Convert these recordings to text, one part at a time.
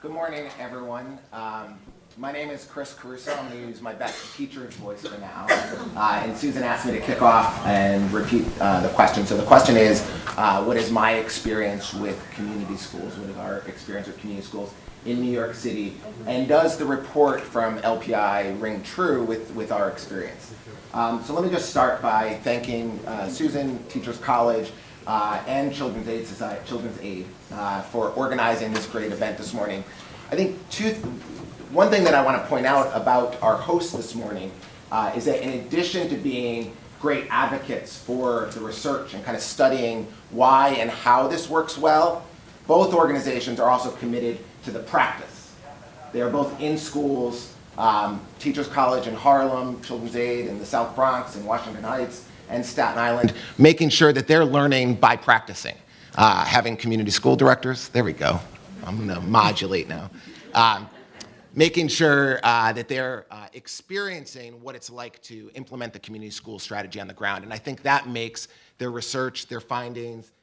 Good morning, everyone. My name is Caruso. I'm going to use my best teacher's voice for now. And Susan asked me to kick off and repeat the question. So the question is, what is my experience with community schools? What is our experience with community schools in New York City? And does the report from LPI ring true with our experience? So let me just start by thanking Susan, Teachers College, and Children's Aid for organizing this great event this morning. I think one thing that I want to point out about our hosts this morning is that in addition to being great advocates for the research and kind of studying why and how this works well, both organizations are also committed to the practice. They are both in schools, Teachers College in Harlem, Children's Aid in the South Bronx and Washington Heights, and Staten Island, making sure that they're learning by practicing. Having community school directors, there we go. I'm gonna modulate now. Making sure that they're experiencing what it's like to implement the community school strategy on the ground. And I think that makes their research, their findings,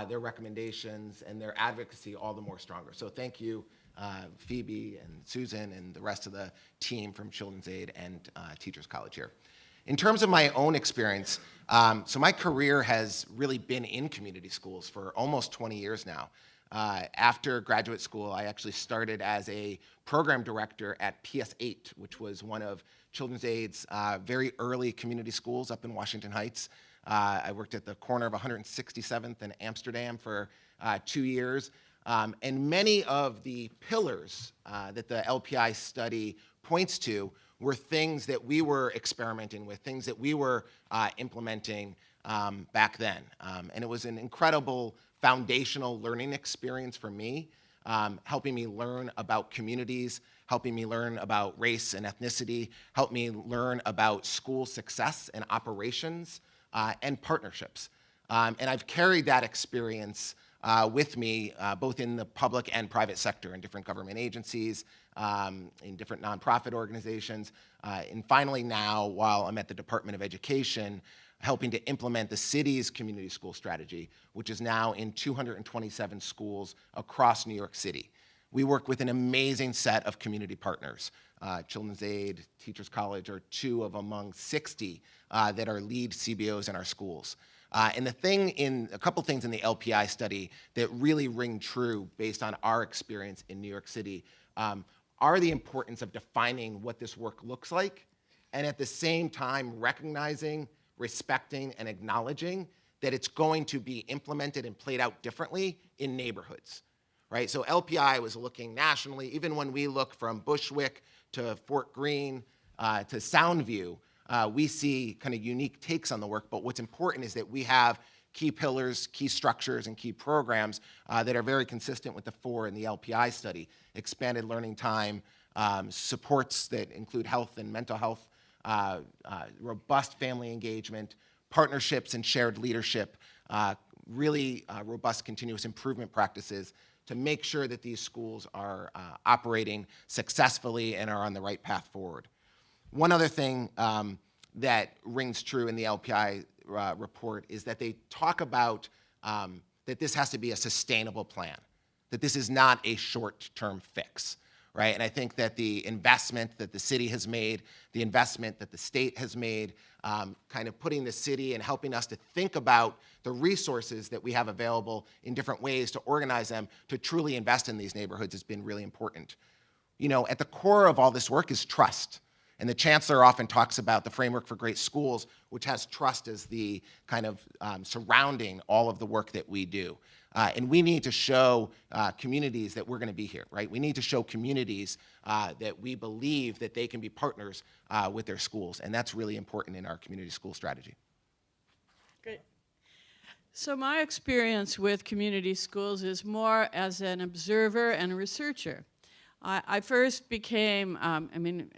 their recommendations, and their advocacy all the more stronger. So thank you, Phoebe and Susan and the rest of the team from Children's Aid and Teachers College here. In terms of my own experience, so my career has really been in community schools for almost 20 years now. After graduate school, I actually started as a program director at PS8, which was one of Children's Aid's very early community schools up in Washington Heights. I worked at the corner of 167th and Amsterdam for 2 years. And many of the pillars that the LPI study points to were things that we were experimenting with, things that we were implementing back then. And it was an incredible foundational learning experience for me, helping me learn about communities, helping me learn about race and ethnicity, helped me learn about school success and operations and partnerships. And I've carried that experience with me both in the public and private sector, in different government agencies, in different nonprofit organizations, and finally now, while I'm at the Department of Education, helping to implement the city's community school strategy, which is now in 227 schools across New York City. We work with an amazing set of community partners. Children's Aid, Teachers College are two of among 60 that are lead CBOs in our schools. And a couple things in the LPI study that really ring true based on our experience in New York City are the importance of defining what this work looks like, and at the same time recognizing, respecting, and acknowledging that it's going to be implemented and played out differently in neighborhoods, right? So LPI was looking nationally, even when we look from Bushwick to Fort Greene to Soundview, we see kind of unique takes on the work, but what's important is that we have key pillars, key structures, and key programs that are very consistent with the four in the LPI study. Expanded learning time, supports that include health and mental health, robust family engagement, partnerships and shared leadership, really robust continuous improvement practices to make sure that these schools are operating successfully and are on the right path forward. One other thing that rings true in the LPI report is that they talk about that this has to be a sustainable plan, that this is not a short-term fix, right? And I think that the investment that the city has made, the investment that the state has made, kind of putting the city and helping us to think about the resources that we have available in different ways to organize them to truly invest in these neighborhoods has been really important. You know, at the core of all this work is trust. And the chancellor often talks about the framework for great schools, which has trust as the kind of surrounding all of the work that we do. And we need to show communities that we're going to be here, right? We need to show communities that we believe that they can be partners with their schools. And that's really important in our community school strategy. Great. So my experience with community schools is more as an observer and a researcher. I first became,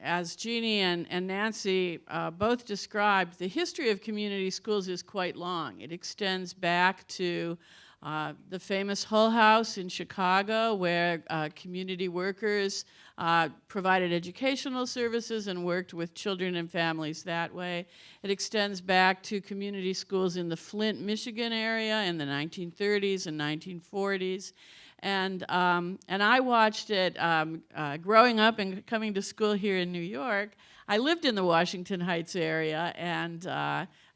as Jeannie and Nancy both described, the history of community schools is quite long. It extends back to The famous Hull House in Chicago, where community workers provided educational services and worked with children and families that way. It extends back to community schools in the Flint, Michigan area in the 1930s and 1940s. And I watched it growing up and coming to school here in New York. I lived in the Washington Heights area, and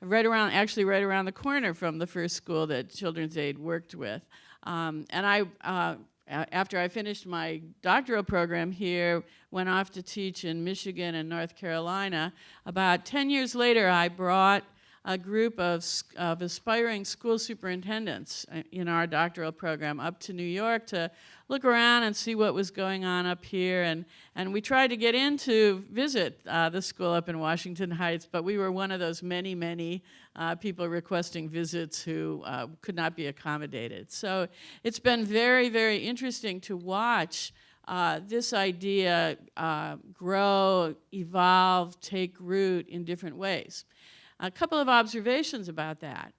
right around the corner from the first school that Children's Aid worked with. After I finished my doctoral program here, went off to teach in Michigan and North Carolina. About 10 years later, I brought a group of aspiring school superintendents in our doctoral program up to New York to look around and see what was going on up here. And we tried to get in to visit the school up in Washington Heights, but we were one of those many people requesting visits who could not be accommodated. So it's been very, very interesting to watch this idea grow, evolve, take root in different ways. A couple of observations about that.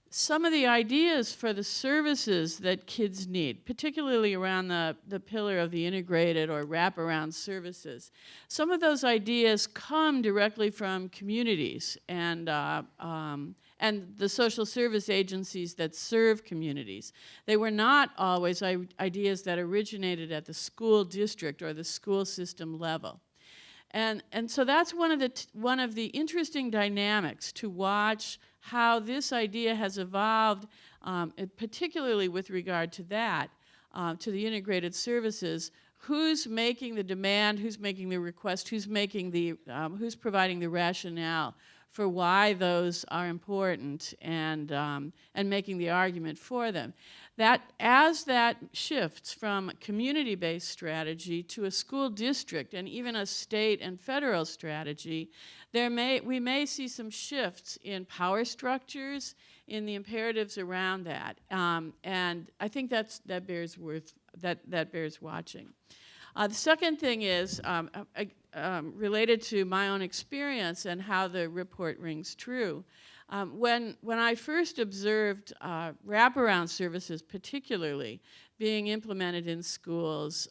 Some of the ideas for the services that kids need, particularly around the pillar of the integrated or wraparound services, some of those ideas come directly from communities and the social service agencies that serve communities. They were not always ideas that originated at the school district or the school system level. And so that's one of the interesting dynamics to watch how this idea has evolved, particularly with regard to that, to the integrated services. Who's making the demand? Who's making the request? Who's providing the rationale for why those are important and making the argument for them? That as that shifts from community-based strategy to a school district and even a state and federal strategy, we may see some shifts in power structures, in the imperatives around that, and I think that bears watching. The second thing is related to my own experience and how the report rings true. When I first observed wraparound services particularly being implemented in schools,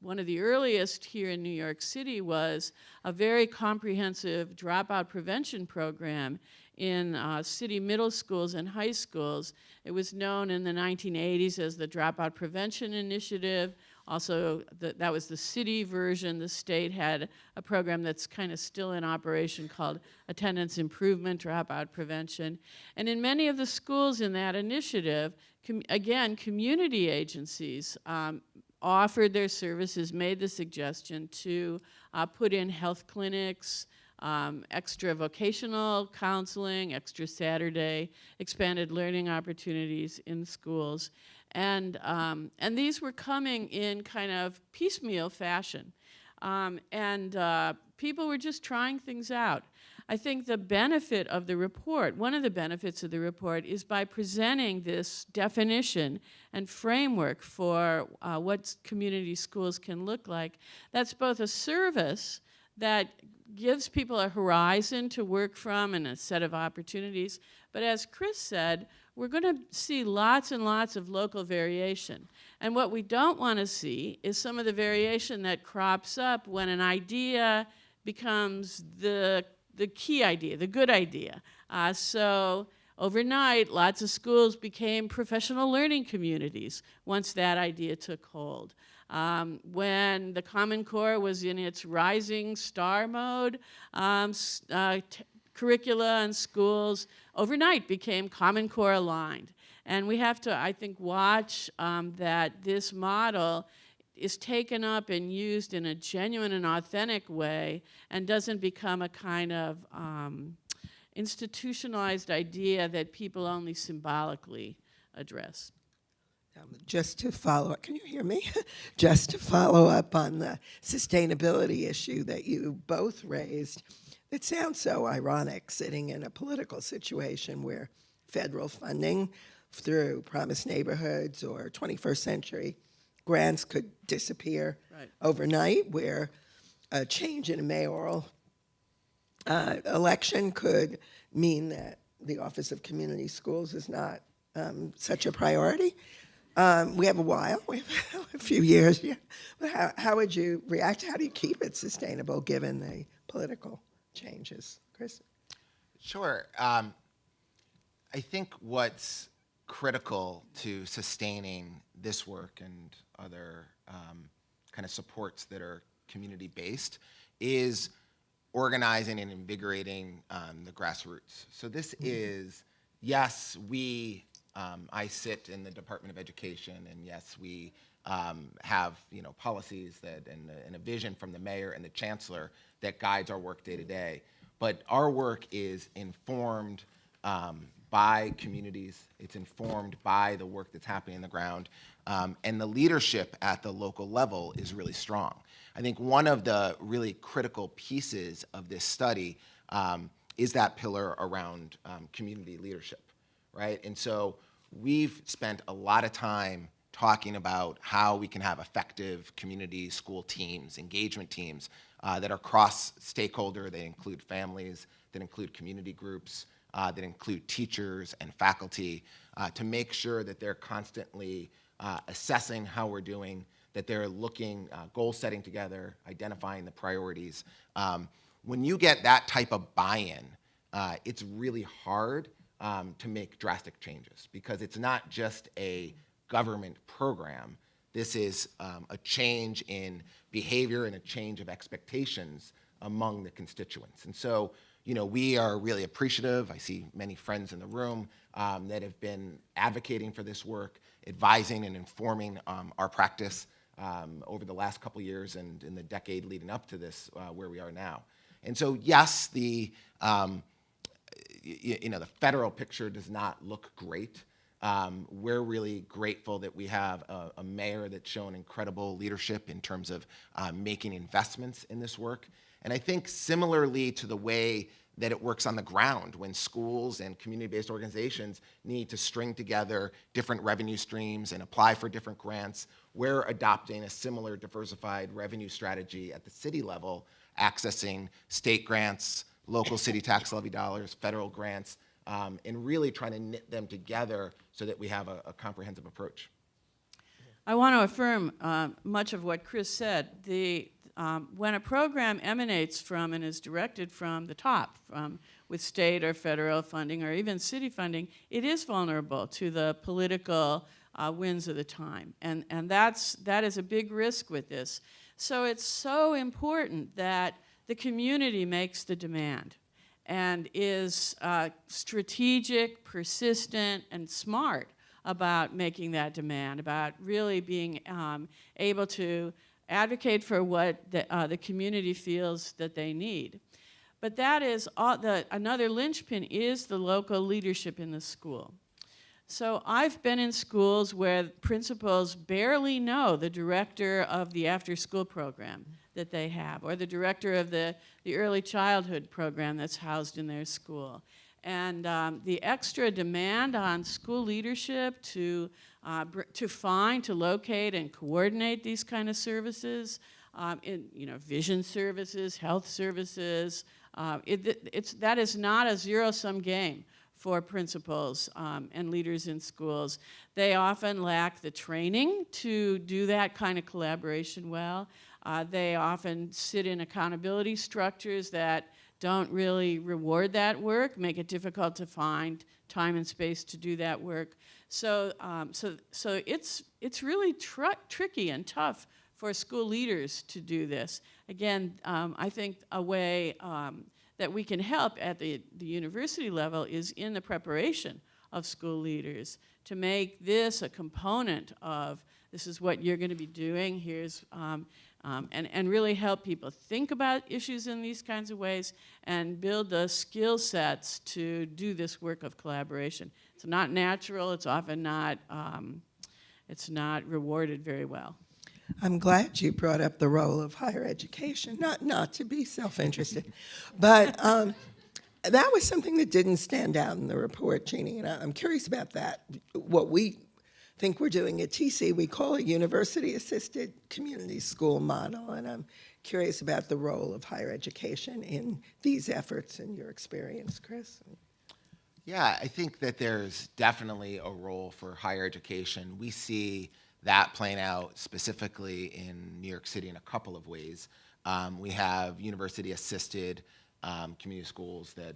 one of the earliest here in New York City was a very comprehensive dropout prevention program in city middle schools and high schools. It was known in the 1980s as the Dropout Prevention Initiative. Also, that was the city version. The state had a program that's kind of still in operation called Attendance Improvement, Dropout Prevention. And in many of the schools in that initiative, again, community agencies offered their services, made the suggestion to put in health clinics, extra vocational counseling, extra Saturday, expanded learning opportunities in schools. And these were coming in kind of piecemeal fashion. People were just trying things out. I think the benefit of the report, one of the benefits of the report, is by presenting this definition and framework for what community schools can look like. That's both a service that gives people a horizon to work from and a set of opportunities. But as Chris said, we're going to see lots and lots of local variation. And what we don't want to see is some of the variation that crops up when an idea becomes the key idea, the good idea. So overnight, lots of schools became professional learning communities once that idea took hold. When the Common Core was in its rising star mode, curricula and schools overnight became Common Core aligned. And we have to, I think, watch that this model is taken up and used in a genuine and authentic way and doesn't become a kind of institutionalized idea that people only symbolically address. Just to follow up, can you hear me? Just to follow up on the sustainability issue that you both raised, it sounds so ironic sitting in a political situation where federal funding through Promised Neighborhoods or 21st Century grants could disappear overnight, where a change in a mayoral election could mean that the Office of Community Schools is not such a priority? We have a while, we have a few years, yeah. But how would you react? How do you keep it sustainable given the political changes? Chris? Sure. I think what's critical to sustaining this work and other kind of supports that are community-based is organizing and invigorating the grassroots. So this is, yes, I sit in the Department of Education, and yes, we have policies and a vision from the mayor and the chancellor that guides our work day to day. But our work is informed by communities. It's informed by the work that's happening on the ground. And the leadership at the local level is really strong. I think one of the really critical pieces of this study is that pillar around community leadership, right? And so we've spent a lot of time talking about how we can have effective community school teams, engagement teams that are cross-stakeholder. They include families, that include community groups, that include teachers and faculty, to make sure that they're constantly assessing how we're doing, that they're looking, goal setting together, identifying the priorities. When you get that type of buy-in, it's really hard to make drastic changes, because it's not just a government program. This is a change in behavior and a change of expectations among the constituents. And so, we are really appreciative. I see many friends in the room that have been advocating for this work, advising and informing our practice over the last couple years and in the decade leading up to this, where we are now. And so, yes, the federal picture does not look great. We're really grateful that we have a mayor that's shown incredible leadership in terms of making investments in this work. And I think similarly to the way that it works on the ground, when schools and community-based organizations need to string together different revenue streams and apply for different grants, we're adopting a similar diversified revenue strategy at the city level, accessing state grants, local city tax levy dollars, federal grants, and really trying to knit them together so that we have a comprehensive approach. I want to affirm much of what Chris said. When a program emanates from and is directed from the top, with state or federal funding or even city funding, it is vulnerable to the political winds of the time. And that is a big risk with this. So it's so important that the community makes the demand and is strategic, persistent, and smart about making that demand, about really being able to advocate for what the community feels that they need. But that is another linchpin is the local leadership in the school. So I've been in schools where principals barely know the director of the after-school program that they have, or the director of the early childhood program that's housed in their school. And the extra demand on school leadership to find, to locate, and coordinate these kind of services, vision services, health services, that is not a zero-sum game for principals and leaders in schools. They often lack the training to do that kind of collaboration well. They often sit in accountability structures that don't really reward that work, make it difficult to find time and space to do that work. So it's really tricky and tough for school leaders to do this. Again, I think a way that we can help at the university level is in the preparation of school leaders to make this a component of, this is what you're going to be doing, here's, and really help people think about issues in these kinds of ways and build the skill sets to do this work of collaboration. It's not natural, it's often not, it's not rewarded very well. I'm glad you brought up the role of higher education, not to be self-interested, but that was something that didn't stand out in the report, Jeannie, and I'm curious about that. What we think we're doing at TC, we call a university-assisted community school model, and I'm curious about the role of higher education in these efforts and your experience, Chris. Yeah, I think that there's definitely a role for higher education. We see that playing out specifically in New York City in a couple of ways. We have university-assisted community schools that,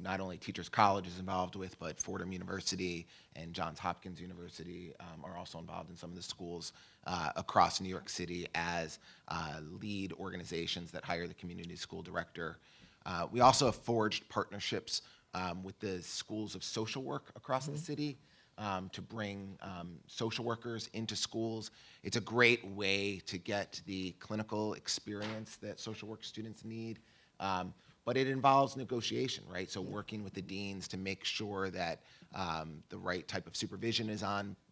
not only Teachers College is involved with, but Fordham University and Johns Hopkins University are also involved in some of the schools across New York City as lead organizations that hire the community school director. We also have forged partnerships with the schools of social work across the city to bring social workers into schools. It's a great way to get the clinical experience that social work students need, but it involves negotiation, right? So working with the deans to make sure that the right type of supervision is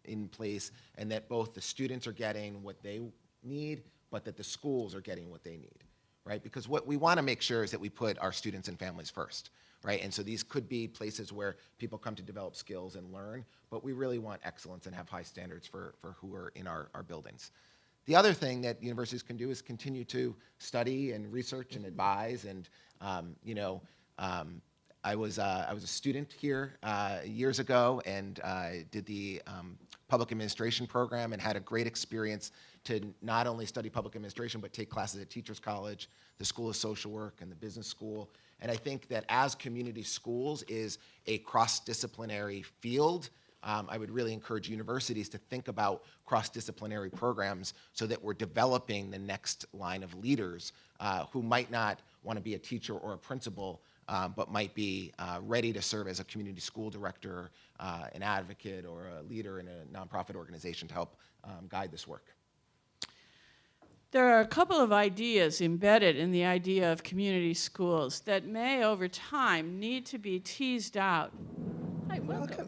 in place, and that both the students are getting what they need, but that the schools are getting what they need, right? Because what we want to make sure is that we put our students and families first, right? And so these could be places where people come to develop skills and learn, but we really want excellence and have high standards for who are in our buildings. The other thing that universities can do is continue to study and research and advise. And I was a student here years ago and did the public administration program and had a great experience to not only study public administration but take classes at Teachers College, the School of Social Work, and the Business School. And I think that as community schools is a cross-disciplinary field, I would really encourage universities to think about cross-disciplinary programs so that we're developing the next line of leaders who might not want to be a teacher or a principal, but might be ready to serve as a community school director, an advocate, or a leader in a nonprofit organization to help guide this work. There are a couple of ideas embedded in the idea of community schools that may, over time, need to be teased out. Hi, welcome.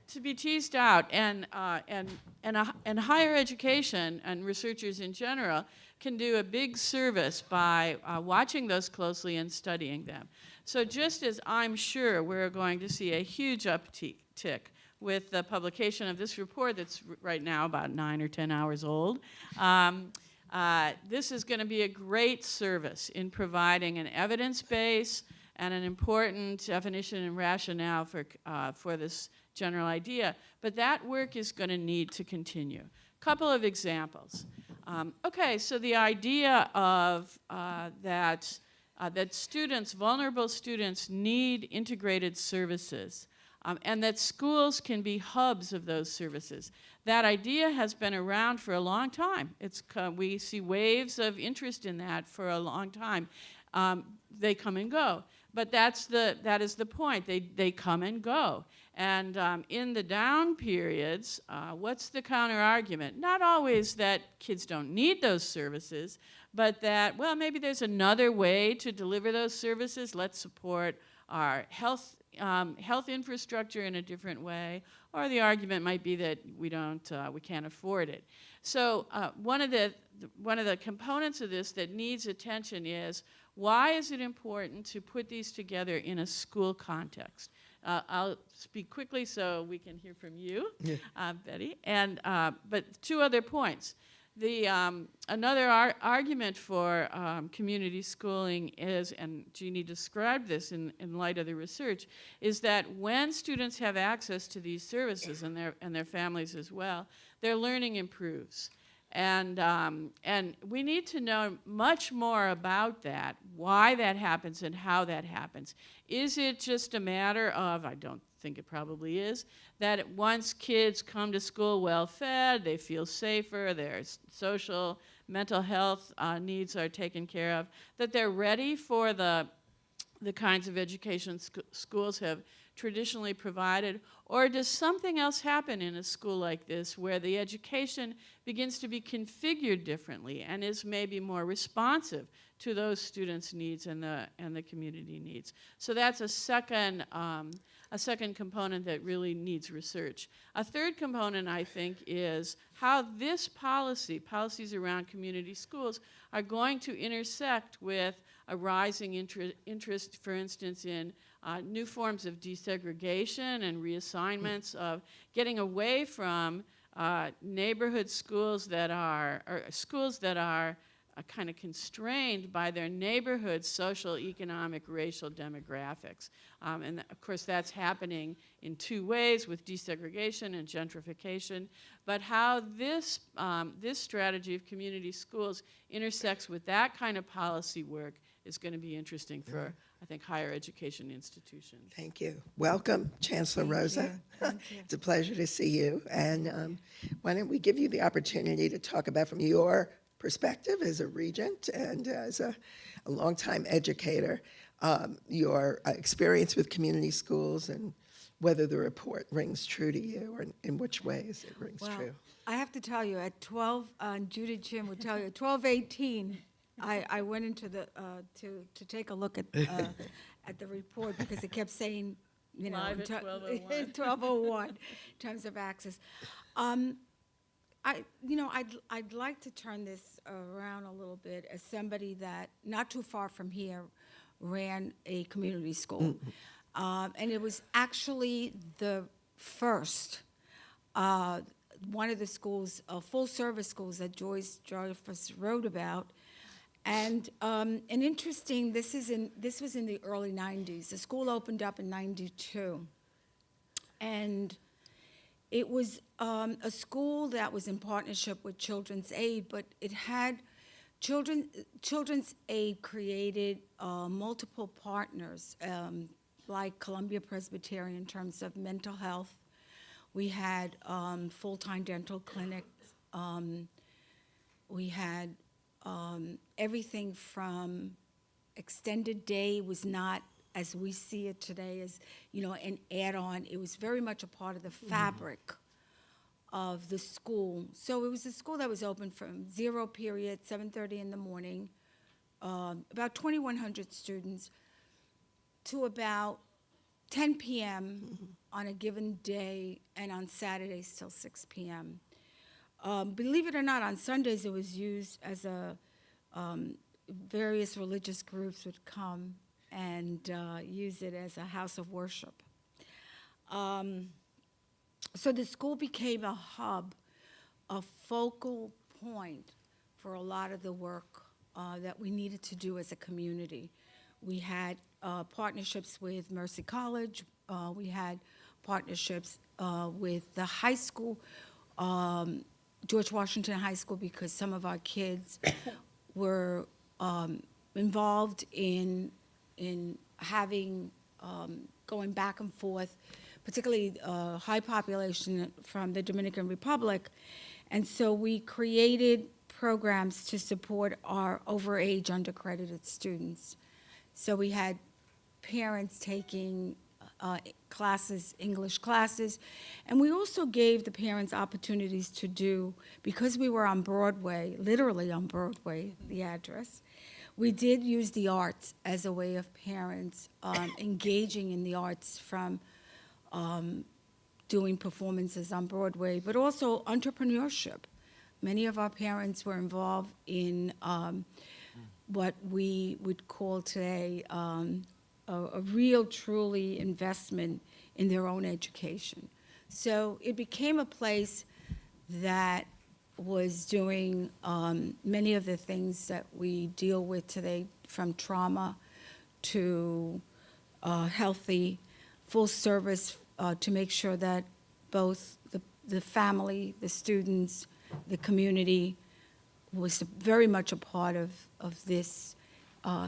To be teased out, and higher education and researchers in general can do a big service by watching those closely and studying them. So just as I'm sure we're going to see a huge uptick with the publication of this report that's right now about 9 or 10 hours old, this is going to be a great service in providing an evidence base and an important definition and rationale for this general idea. But that work is going to need to continue. Couple of examples. Okay, so the idea of that students, vulnerable students, need integrated services, and that schools can be hubs of those services. That idea has been around for a long time. We see waves of interest in that for a long time. They come and go. But that is the point. They come and go. And in the down periods, what's the counter argument? Not always that kids don't need those services, but that, well, maybe there's another way to deliver those services. Let's support our health infrastructure in a different way. Or the argument might be that we can't afford it. So one of the components of this that needs attention is, why is it important to put these together in a school context? I'll speak quickly so we can hear from you, Betty. And but two other points. Another argument for community schooling is, and Jeannie described this in light of the research, is that when students have access to these services and their families as well, their learning improves. And we need to know much more about that, why that happens and how that happens. Is it just a matter of, I don't think it probably is, that once kids come to school well-fed, they feel safer, their social, mental health needs are taken care of, that they're ready for the kinds of education schools have traditionally provided? Or does something else happen in a school like this where the education begins to be configured differently and is maybe more responsive to those students' needs and the community needs? So that's a second component that really needs research. A third component, I think, is how this policies around community schools, are going to intersect with a rising interest, for instance, in new forms of desegregation and reassignments, of getting away from neighborhood schools that are kind of constrained by their neighborhood's social, economic, racial demographics. And of course, that's happening in two ways, with desegregation and gentrification. But how this, this strategy of community schools intersects with that kind of policy work is going to be interesting for, I think, higher education institutions. Thank you. Welcome, Chancellor Rosa. It's a pleasure to see you. And why don't we give you the opportunity to talk about, from your perspective as a regent and as a longtime educator, your experience with community schools and whether the report rings true to you, or in which ways it rings true. I have to tell you, at 12, Judy Chin would tell you, at 12:18, I went into the, to take a look at the report, because it kept saying, you know, Live at 12:01. 12:01, in terms of access. I'd like to turn this around a little bit, as somebody that, not too far from here, ran a community school. And it was actually the first, one of the schools, full-service schools that Joyce Jarvis wrote about. And interesting, this was in the early 90s. The school opened up in 92. And it was a school that was in partnership with Children's Aid, but it had Children's Aid created multiple partners, like Columbia Presbyterian in terms of mental health. We had full-time dental clinics. We had everything from extended day was not as we see it today as, you know, an add-on. It was very much a part of the fabric of the school. So it was a school that was open from 0 period, 7:30 in the morning, about 2,100 students, to about 10 p.m. on a given day, and on Saturdays till 6 p.m. Believe it or not, on Sundays it was used as a, various religious groups would come and use it as a house of worship. So the school became a hub, a focal point for a lot of the work that we needed to do as a community. We had partnerships with Mercy College. We had partnerships with the high school, George Washington High School, because some of our kids were involved in having, going back and forth, particularly high population from the Dominican Republic. And so we created programs to support our overage undercredited students. So we had parents taking classes, English classes, and we also gave the parents opportunities to do, because we were on Broadway, literally on Broadway, the address, we did use the arts as a way of parents engaging in the arts, from doing performances on Broadway, but also entrepreneurship. Many of our parents were involved in what we would call today a real, truly investment in their own education. So it became a place that was doing many of the things that we deal with today, from trauma to healthy, full service, to make sure that both the family, the students, the community was very much a part of this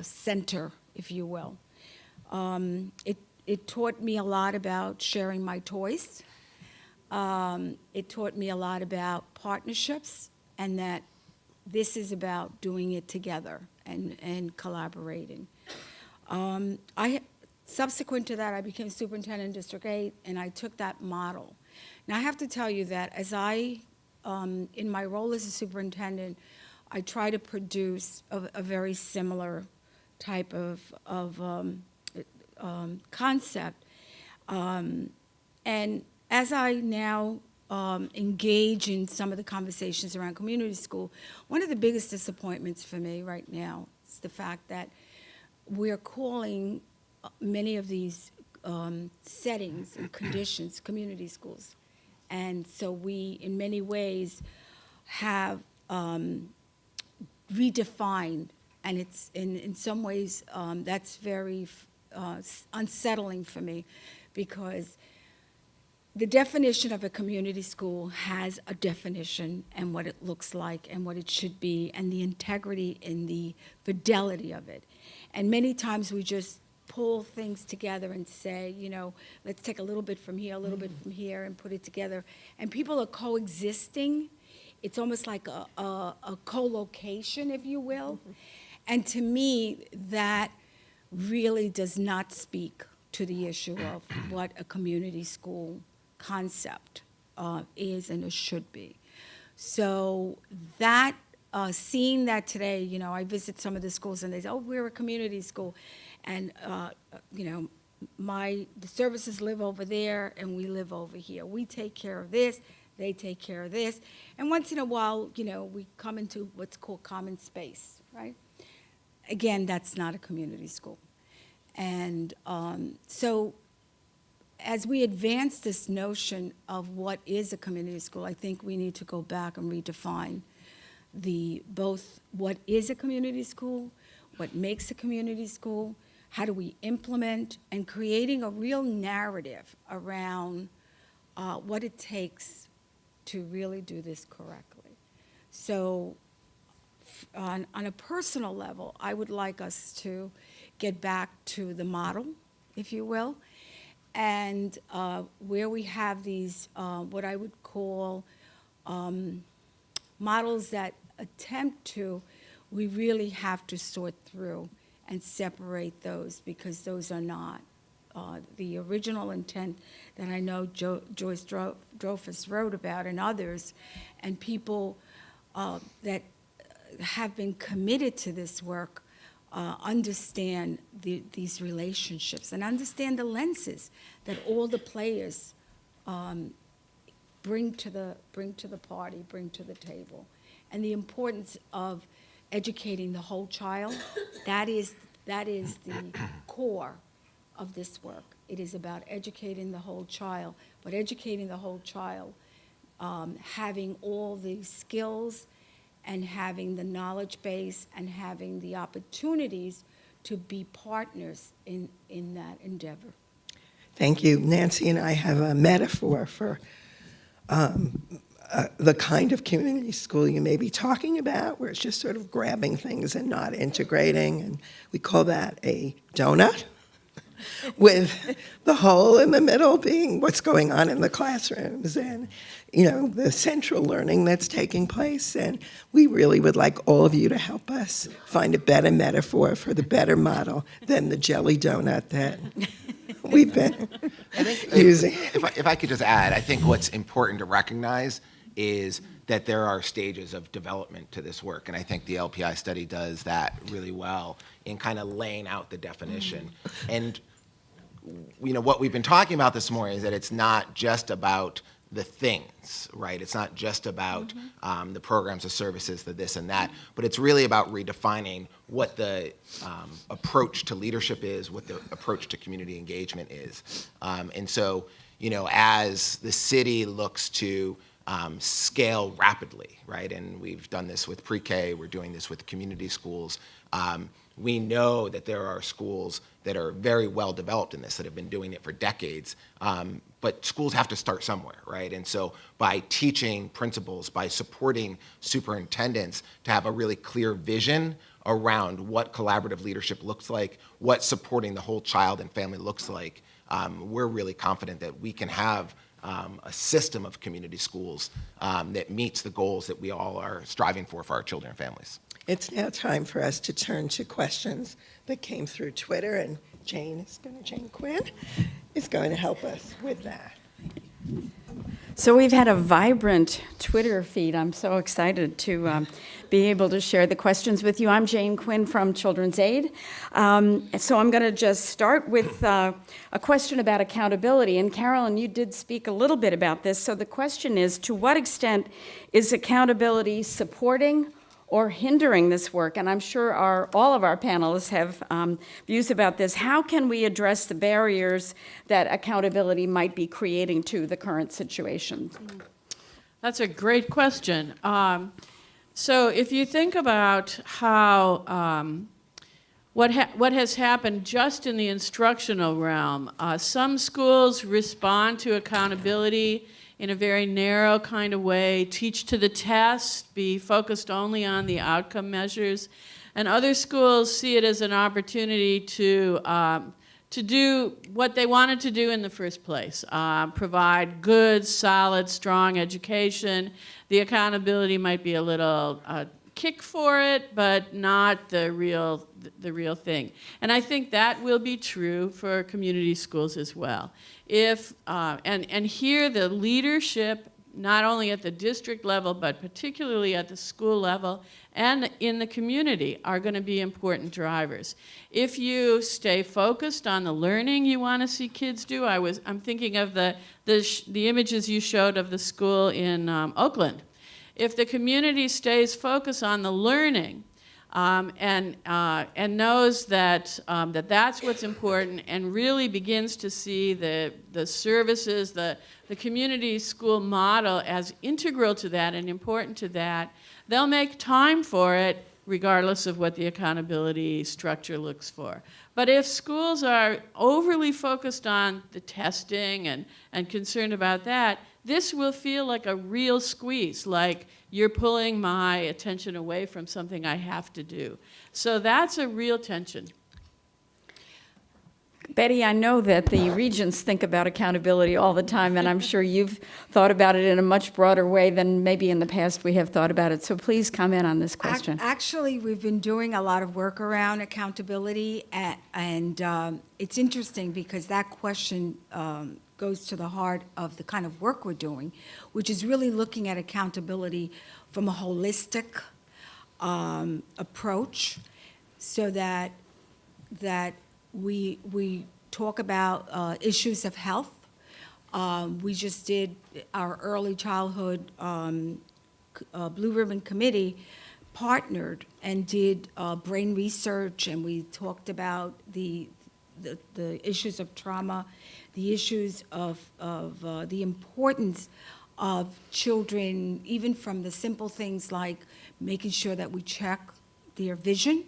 center, if you will. It taught me a lot about sharing my toys. It taught me a lot about partnerships, and that this is about doing it together and collaborating. Subsequent to that, I became superintendent in District 8, and I took that model. Now, I have to tell you that as in my role as a superintendent, I try to produce a very similar type of concept. And as I now engage in some of the conversations around community school, one of the biggest disappointments for me right now is the fact that we're calling many of these settings and conditions community schools. And so we, in many ways, have redefined, and it's in some ways that's very unsettling for me, because the definition of a community school has a definition and what it looks like and what it should be and the integrity and the fidelity of it. And many times we just pull things together and say, you know, let's take a little bit from here, a little bit from here, and put it together. And people are coexisting. It's almost like a co-location, if you will. And to me, that really does not speak to the issue of what a community school concept is and it should be. So that, seeing that today, you know, I visit some of the schools and they say, oh, we're a community school. And, you know, the services live over there and we live over here. We take care of this, they take care of this. And once in a while, you know, we come into what's called common space, right? Again, that's not a community school. And so as we advance this notion of what is a community school, I think we need to go back and redefine both what is a community school, what makes a community school, how do we implement, and creating a real narrative around what it takes to really do this correctly. So on a personal level, I would like us to get back to the model, if you will, and where we have these, what I would call models that attempt to, we really have to sort through and separate those, because those are not the original intent that I know Joyce Dreyfus wrote about, and others, and people that have been committed to this work understand these relationships and understand the lenses that all the players bring to the party, bring to the table, and the importance of educating the whole child. That is the core of this work. It is about educating the whole child, but educating the whole child, having all the skills and having the knowledge base and having the opportunities to be partners in that endeavor. Thank you. Nancy and I have a metaphor for the kind of community school you may be talking about, where it's just sort of grabbing things and not integrating, and we call that a donut, with the hole in the middle being what's going on in the classrooms and, you know, the central learning that's taking place. And we really would like all of you to help us find a better metaphor for the better model than the jelly donut that we've been using. If I could just add, I think what's important to recognize is that there are stages of development to this work, and I think the LPI study does that really well in kind of laying out the definition. And you know, what we've been talking about this morning is that it's not just about the things, right? It's not just about the programs, the services, the this and that, but it's really about redefining what the approach to leadership is, what the approach to community engagement is. And so, you know, as the city looks to scale rapidly, right? And we've done this with pre-K, we're doing this with community schools. We know that there are schools that are very well developed in this, that have been doing it for decades, but schools have to start somewhere, right? And so by teaching principals, by supporting superintendents to have a really clear vision around what collaborative leadership looks like, what supporting the whole child and family looks like, we're really confident that we can have a system of community schools that meets the goals that we all are striving for our children and families. It's now time for us to turn to questions that came through Twitter, and Jane Quinn is going to help us with that. So we've had a vibrant Twitter feed. I'm so excited to be able to share the questions with you. I'm Jane Quinn from Children's Aid. So I'm going to just start with a question about accountability. And Carolyn, you did speak a little bit about this. So the question is, to what extent is accountability supporting or hindering this work? And I'm sure all of our panelists have views about this. How can we address the barriers that accountability might be creating to the current situation? That's a great question. So if you think about how what has happened just in the instructional realm, some schools respond to accountability in a very narrow kind of way, teach to the test, be focused only on the outcome measures, and other schools see it as an opportunity to do what they wanted to do in the first place, provide good, solid, strong education. The accountability might be a little kick for it, but not the real thing. And I think that will be true for community schools as well. If and here the leadership, not only at the district level, but particularly at the school level and in the community, are going to be important drivers. If you stay focused on the learning you want to see kids do, I'm thinking of the images you showed of the school in Oakland. If the community stays focused on the learning and knows that that's what's important, and really begins to see the services, the community school model as integral to that and important to that, they'll make time for it regardless of what the accountability structure looks for. But if schools are overly focused on the testing and concerned about that, this will feel like a real squeeze, like you're pulling my attention away from something I have to do. So that's a real tension. Betty, I know that the regents think about accountability all the time, and I'm sure you've thought about it in a much broader way than maybe in the past we have thought about it. So please comment on this question. Actually, we've been doing a lot of work around accountability, and it's interesting because that question goes to the heart of the kind of work we're doing, which is really looking at accountability from a holistic approach, so that we talk about issues of health. We just did our early childhood Blue Ribbon Committee partnered and did brain research, and we talked about the issues of trauma, the issues of the importance of children, even from the simple things like making sure that we check their vision.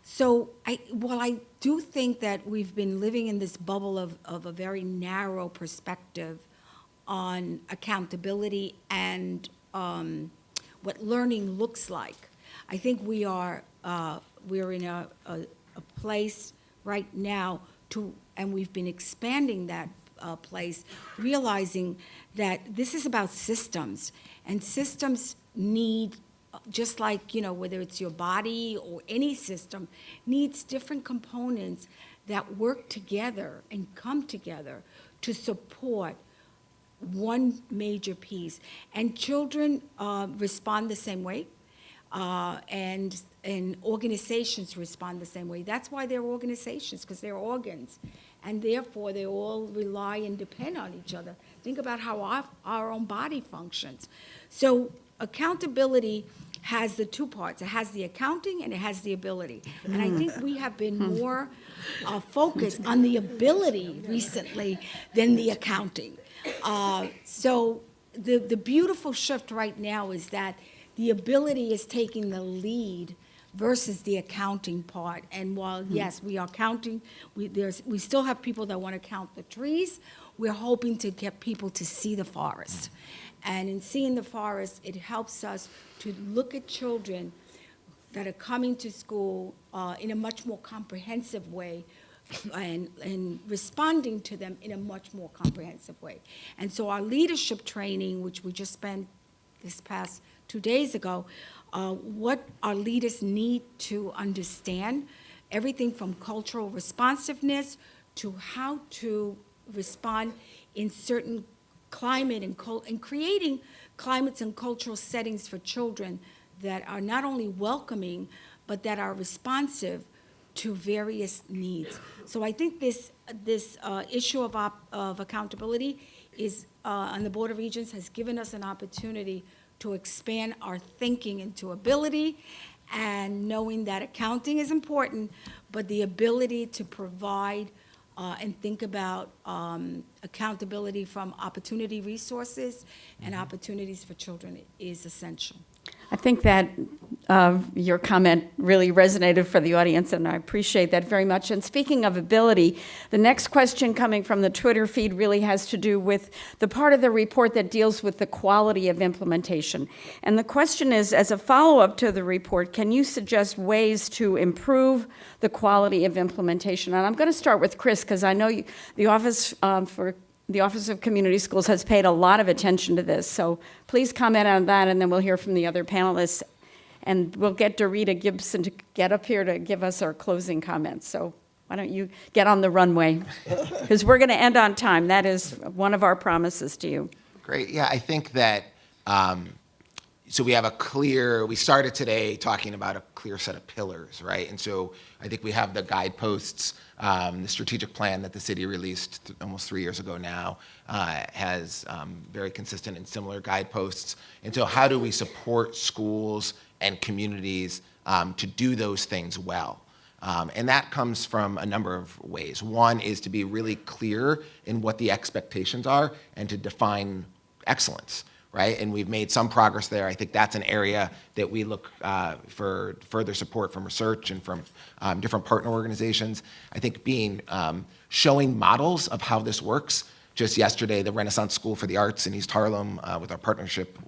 So while I do think that we've been living in this bubble of a very narrow perspective on accountability and what learning looks like, I think we're in a place right now and we've been expanding that place, realizing that this is about systems, and systems need, just like, whether it's your body or any system, needs different components that work together and come together to support one major piece. And children respond the same way, and organizations respond the same way. That's why they're organizations, because they're organs, and therefore they all rely and depend on each other. Think about how our own body functions. So accountability has the two parts. It has the accounting and it has the ability. And I think we have been more focused on the ability recently than the accounting. So the beautiful shift right now is that the ability is taking the lead versus the accounting part. And while, yes, we are counting, we still have people that want to count the trees, we're hoping to get people to see the forest. And in seeing the forest, it helps us to look at children that are coming to school in a much more comprehensive way, and responding to them in a much more comprehensive way. And so our leadership training, which we just spent this past 2 days ago, what our leaders need to understand, everything from cultural responsiveness to how to respond in certain climate and creating climates and cultural settings for children that are not only welcoming, but that are responsive to various needs. So I think this issue of accountability is on the Board of Regents has given us an opportunity to expand our thinking into ability, and knowing that accounting is important, but the ability to provide and think about accountability from opportunity resources and opportunities for children is essential. I think that your comment really resonated for the audience, and I appreciate that very much. And speaking of ability, the next question coming from the Twitter feed really has to do with the part of the report that deals with the quality of implementation. And the question is, as a follow-up to the report, can you suggest ways to improve the quality of implementation? And I'm going to start with Chris, because I know the Office of Community Schools has paid a lot of attention to this. So please comment on that, and then we'll hear from the other panelists. And we'll get Dorita Gibson to get up here to give us our closing comments. So why don't you get on the runway? Because we're going to end on time. That is one of our promises to you. Great. Yeah, I think that, so we started today talking about a clear set of pillars, right? And so I think we have the guideposts, the strategic plan that the city released almost 3 years ago now has very consistent and similar guideposts. And so how do we support schools and communities to do those things well? And that comes from a number of ways. One is to be really clear in what the expectations are and to define excellence, right? And we've made some progress there. I think that's an area that we look for further support from research and from different partner organizations. I think showing models of how this works. Just yesterday, the Renaissance School for the Arts in East Harlem, with our partnership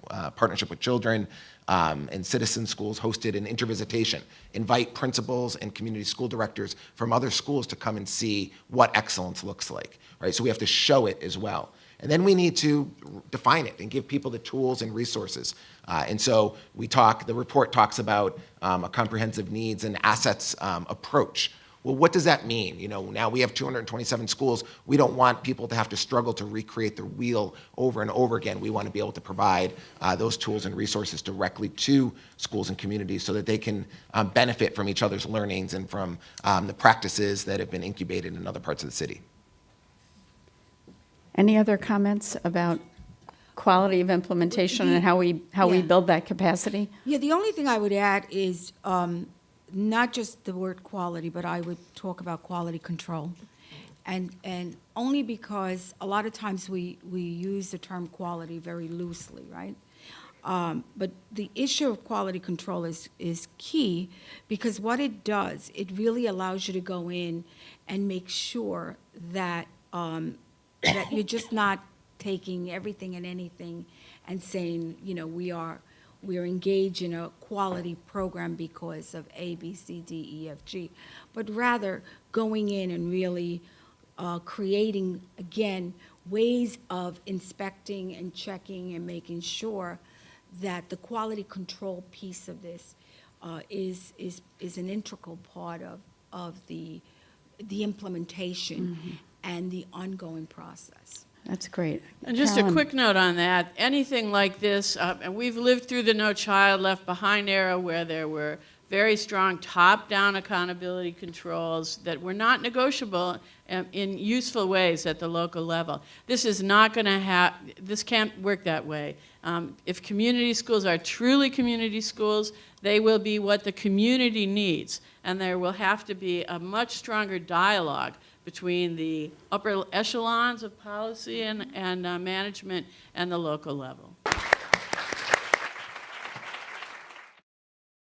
with children and citizen schools, hosted an intervisitation. Invite principals and community school directors from other schools to come and see what excellence looks like, right? So we have to show it as well. And then we need to define it and give people the tools and resources. And so the report talks about a comprehensive needs and assets approach. Well, what does that mean? Now we have 227 schools. We don't want people to have to struggle to recreate the wheel over and over again. We want to be able to provide those tools and resources directly to schools and communities so that they can benefit from each other's learnings and from the practices that have been incubated in other parts of the city. Any other comments about quality of implementation and how we build that capacity? Yeah, the only thing I would add is not just the word quality, but I would talk about quality control. And only because a lot of times we use the term quality very loosely, right? But the issue of quality control is key, because what it does, it really allows you to go in and make sure that that you're just not taking everything and anything and saying, we're engaged in a quality program because of A, B, C, D, E, F, G, but rather going in and really creating, again, ways of inspecting and checking and making sure that the quality control piece of this is an integral part of the implementation and the ongoing process. That's great. And just Carolyn. a quick note on that, anything like this, and we've lived through the No Child Left Behind era where there were very strong top-down accountability controls that were not negotiable in useful ways at the local level. This is not going to this can't work that way. If community schools are truly community schools, they will be what the community needs, and there will have to be a much stronger dialogue between the upper echelons of policy and management and the local level.